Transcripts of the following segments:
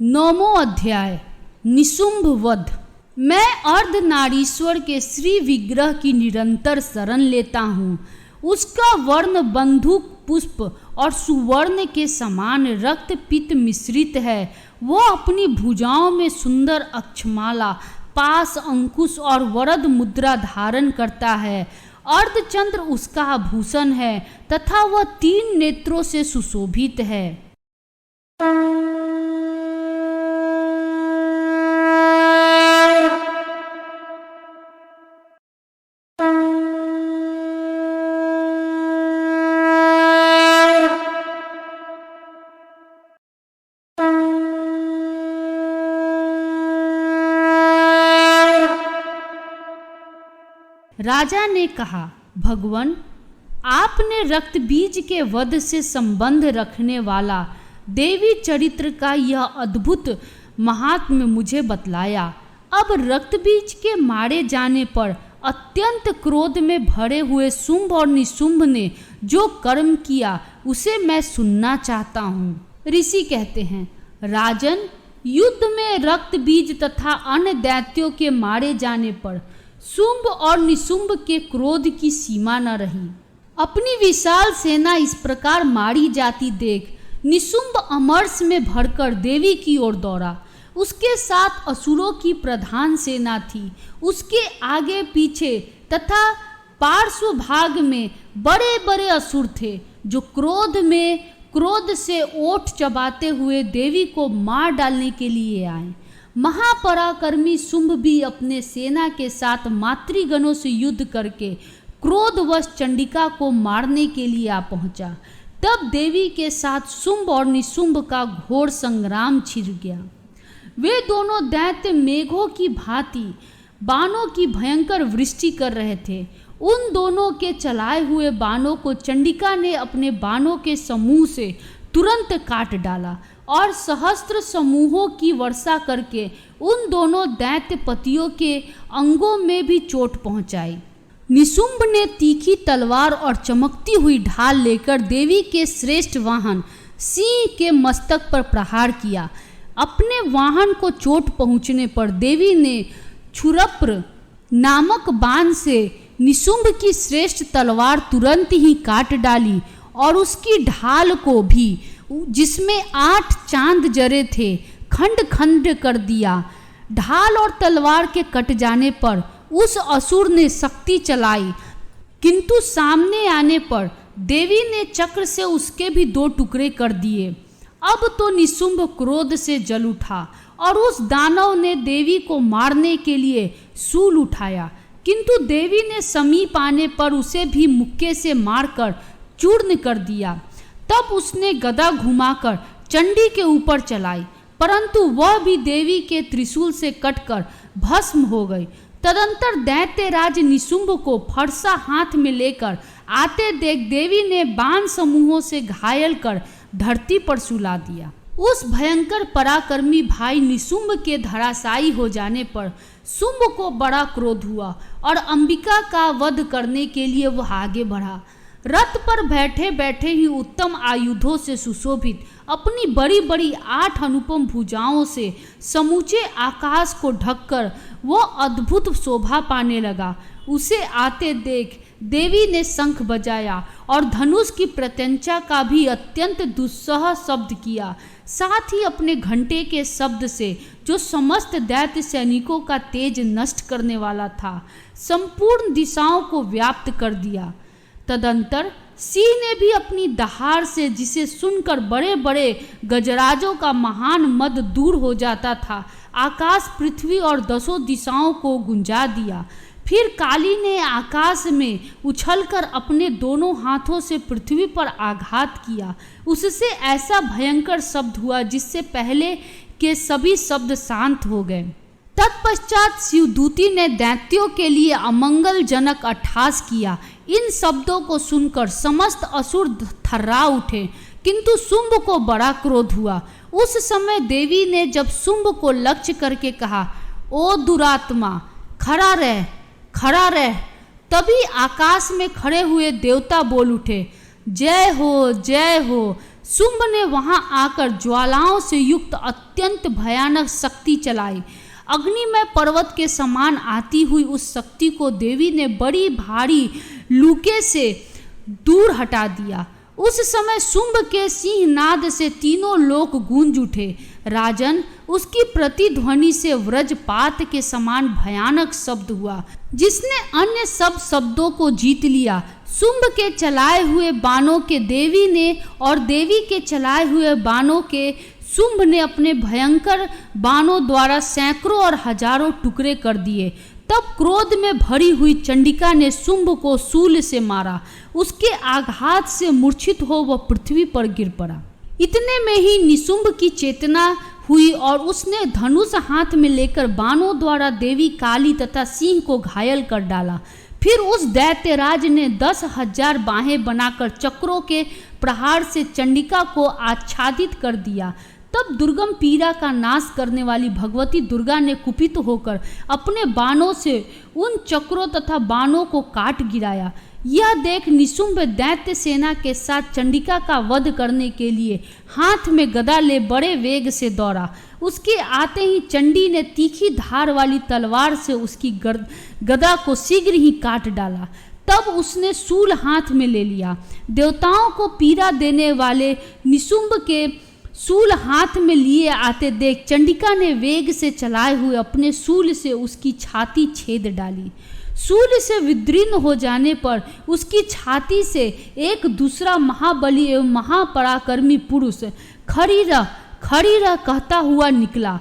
9वां अध्याय निशुंभ वध। मैं अर्धनारीश्वर के श्री विग्रह की निरंतर शरण लेता हूँ। उसका वर्ण बंदूक पुष्प और सुवर्ण के समान रक्त पित्त मिश्रित है। वो अपनी भुजाओं में सुंदर अक्षमाला, पास, अंकुश और वरद मुद्रा धारण करता है। अर्धचंद्र उसका आभूषण है तथा वह 3 नेत्रों से सुशोभित है। राजा ने कहा, भगवान, आपने रक्त बीज के वध से संबंध रखने वाला देवी चरित्र का यह अद्भुत महात्म्य मुझे बतलाया। अब रक्त बीज के मारे जाने पर अत्यंत क्रोध में भरे हुए शुंभ और निशुंभ ने जो कर्म किया उसे मैं सुनना चाहता हूँ। ऋषि कहते हैं, राजन, युद्ध में रक्त बीज तथा अन्य दैत्यों के मारे जाने पर शुंभ और निशुंभ के क्रोध की सीमा न रही। अपनी विशाल सेना इस प्रकार मारी जाती देख निशुंभ अमर्ष में भरकर देवी की ओर दौड़ा। उसके साथ असुरों की प्रधान सेना थी। उसके आगे पीछे तथा पार्श्व भाग में बड़े बड़े असुर थे जो क्रोध से ओठ चबाते हुए देवी को मार डालने के लिए आए। महापराक्रमी शुंभ भी अपने सेना के साथ मातृगणों से युद्ध करके क्रोधवश चंडिका को मारने के लिए आ पहुंचा। तब देवी के साथ शुंभ और निशुंभ का घोर संग्राम छिड़ गया। वे दोनों दैत्य मेघों की भांति बाणों की भयंकर वृष्टि कर रहे थे। उन दोनों के चलाए हुए बाणों को चंडिका ने अपने बाणों के समूह से तुरंत काट डाला और सहस्त्र समूहों की वर्षा करके उन दोनों दैत्यपतियों के अंगों में भी चोट पहुंचाई। निशुंभ ने तीखी तलवार और चमकती हुई ढाल लेकर देवी के श्रेष्ठ वाहन सिंह के मस्तक पर प्रहार किया। अपने वाहन को चोट पहुंचने पर देवी ने क्षुरप्र नामक बाण से निशुंभ की श्रेष्ठ तलवार तुरंत ही काट डाली और उसकी ढाल को भी, जिसमें 8 चांद जरे थे, खंड खंड कर दिया। ढाल और तलवार के कट जाने पर उस असुर ने शक्ति चलाई, किंतु सामने आने पर देवी ने चक्र से उसके भी 2 टुकड़े कर दिए। अब तो निशुंभ क्रोध से जल उठा और उस दानव ने देवी को मारने के लिए शूल उठाया, किंतु देवी ने समीप आने पर उसे भी मुक्के से मारकर चूर्ण कर दिया। तब उसने गदा घुमाकर चंडी के ऊपर चलाई, परंतु वह भी देवी के त्रिशूल से कटकर भस्म हो गई। तदंतर दैत्यराज निशुंभ को फरसा हाथ में लेकर आते देख देवी ने बाण समूहों से घायल कर धरती पर सुला दिया। उस भयंकर पराक्रमी भाई निशुंभ के धराशायी हो जाने पर शुंभ को बड़ा क्रोध हुआ और अंबिका का वध करने के लिए वह आगे बढ़ा। रथ पर बैठे बैठे ही उत्तम आयुधों से सुशोभित अपनी बड़ी बड़ी 8 अनुपम भुजाओं से समूचे आकाश को ढककर वह अद्भुत शोभा पाने लगा। उसे आते देख देवी ने शंख बजाया और धनुष की प्रत्यंचा का भी अत्यंत दुस्सह शब्द किया। साथ ही अपने घंटे के शब्द से, जो समस्त दैत्य सैनिकों का तेज नष्ट करने वाला था, संपूर्ण दिशाओं को व्याप्त कर दिया। तदंतर सिंह ने भी अपनी दहाड़ से, जिसे सुनकर बड़े बड़े गजराजों का महान मद दूर हो जाता था, आकाश, पृथ्वी और 10 दिशाओं को गुंजा दिया। फिर काली ने आकाश में उछलकर अपने दोनों हाथों से पृथ्वी पर आघात किया। उससे ऐसा भयंकर शब्द हुआ जिससे पहले के सभी शब्द शांत हो गए। तत्पश्चात शिवदूती ने दैत्यों के लिए अमंगलजनक अट्टहास किया। इन शब्दों को सुनकर समस्त असुर थर्रा उठे, किंतु शुंभ को बड़ा क्रोध हुआ। उस समय देवी ने जब शुंभ को लक्ष्य करके कहा, ओ दुरात्मा, खड़ा रह, खड़ा रह, तभी आकाश में खड़े हुए देवता बोल उठे, जय हो, जय हो। शुंभ ने वहां आकर ज्वालाओं से युक्त अत्यंत भयानक शक्ति चलाई। अग्निमय पर्वत के समान आती हुई उस शक्ति को देवी ने बड़ी भारी लूके से दूर हटा दिया। उस समय शुंभ के सिंहनाद से तीनों लोक गूंज उठे। राजन, उसकी प्रतिध्वनि से वज्रपात के समान भयानक शब्द हुआ, जिसने अन्य सब शब्दों को जीत लिया। शुंभ के चलाए हुए बाणों के देवी ने और देवी के चलाए हुए बाणों के शुंभ ने अपने भयंकर बाणों द्वारा सैकड़ों और हजारों टुकड़े कर दिए। तब क्रोध में भरी हुई चंडिका ने शुंभ को शूल से मारा। उसके आघात से मूर्छित हो वह पृथ्वी पर गिर पड़ा। इतने में ही निशुंभ की चेतना हुई और उसने धनुष हाथ में लेकर बाणों द्वारा देवी काली तथा सिंह को घायल कर डाला। फिर उस दैत्यराज ने 10,000 बाहें बनाकर चक्रों के प्रहार से चंडिका को आच्छादित कर दिया। तब दुर्गम पीड़ा का नाश करने वाली भगवती दुर्गा ने कुपित होकर अपने बाणों से उन चक्रों तथा बाणों को काट गिराया। यह देख निशुंभ दैत्य सेना के साथ चंडिका का वध करने के लिए हाथ में गदा ले बड़े वेग से दौड़ा। उसके आते ही चंडी ने तीखी धार वाली तलवार से उसकी गदा को शीघ्र ही काट डाला। तब उसने शूल हाथ में ले लिया। देवताओं को पीड़ा देने वाले निशुंभ के शूल हाथ में लिए आते देख चंडिका ने वेग से चलाए हुए अपने शूल से उसकी छाती छेद डाली। शूल से विदीर्ण हो जाने पर उसकी छाती से एक दूसरा महाबली एवं महापराक्रमी पुरुष खड़ी रह कहता हुआ निकला।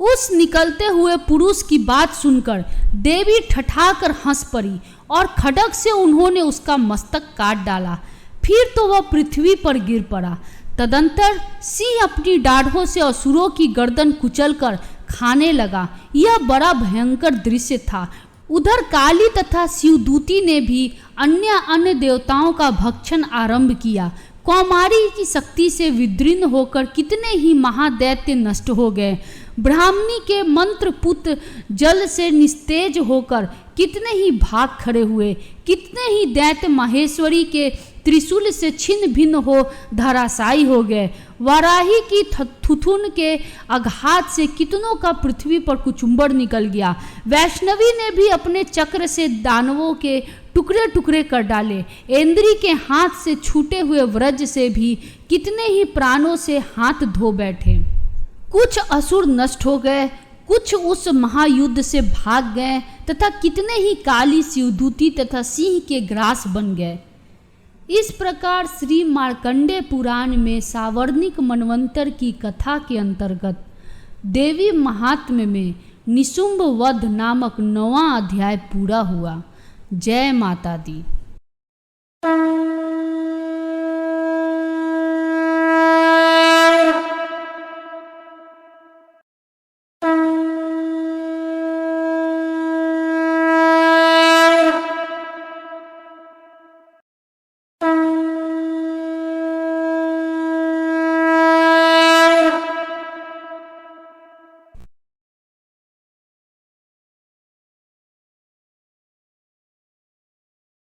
उस निकलते हुए पुरुष की बात सुनकर देवी ठठाकर हंस पड़ी और खड्ग से उन्होंने उसका मस्तक काट डाला। फिर तो वह पृथ्वी पर गिर पड़ा। तदंतर सिंह अपनी दाढ़ों से असुरों की गर्दन कुचलकर खाने लगा। यह बड़ा भयंकर दृश्य था। उधर काली तथा शिवदूती ने भी अन्य देवताओं का भक्षण आरंभ किया। कौमारी की शक्ति से विदीर्ण होकर कितने ही महादैत्य नष्ट हो गए। ब्राह्मणी के मंत्र पुत्र जल से निस्तेज होकर कितने ही भाग खड़े हुए। कितने ही दैत्य माहेश्वरी के त्रिशूल से छिन्न भिन्न हो धराशायी हो गए। वाराही की थुथुन के आघात से कितनों का पृथ्वी पर कुचुम्बर निकल गया। वैष्णवी ने भी अपने चक्र से दानवों के टुकड़े टुकड़े कर डाले। इंद्री के हाथ से छूटे हुए व्रज से भी कितने ही प्राणों से हाथ धो बैठे। कुछ असुर नष्ट हो गए, कुछ उस महायुद्ध से भाग गए तथा कितने ही काली शिवदूती तथा सिंह के ग्रास बन गए। इस प्रकार श्री मार्कंडेय पुराण में सावर्णिक मनवंतर की कथा के अंतर्गत देवी महात्म्य में निशुंभ वध नामक 9वां अध्याय पूरा हुआ। जय माता दी।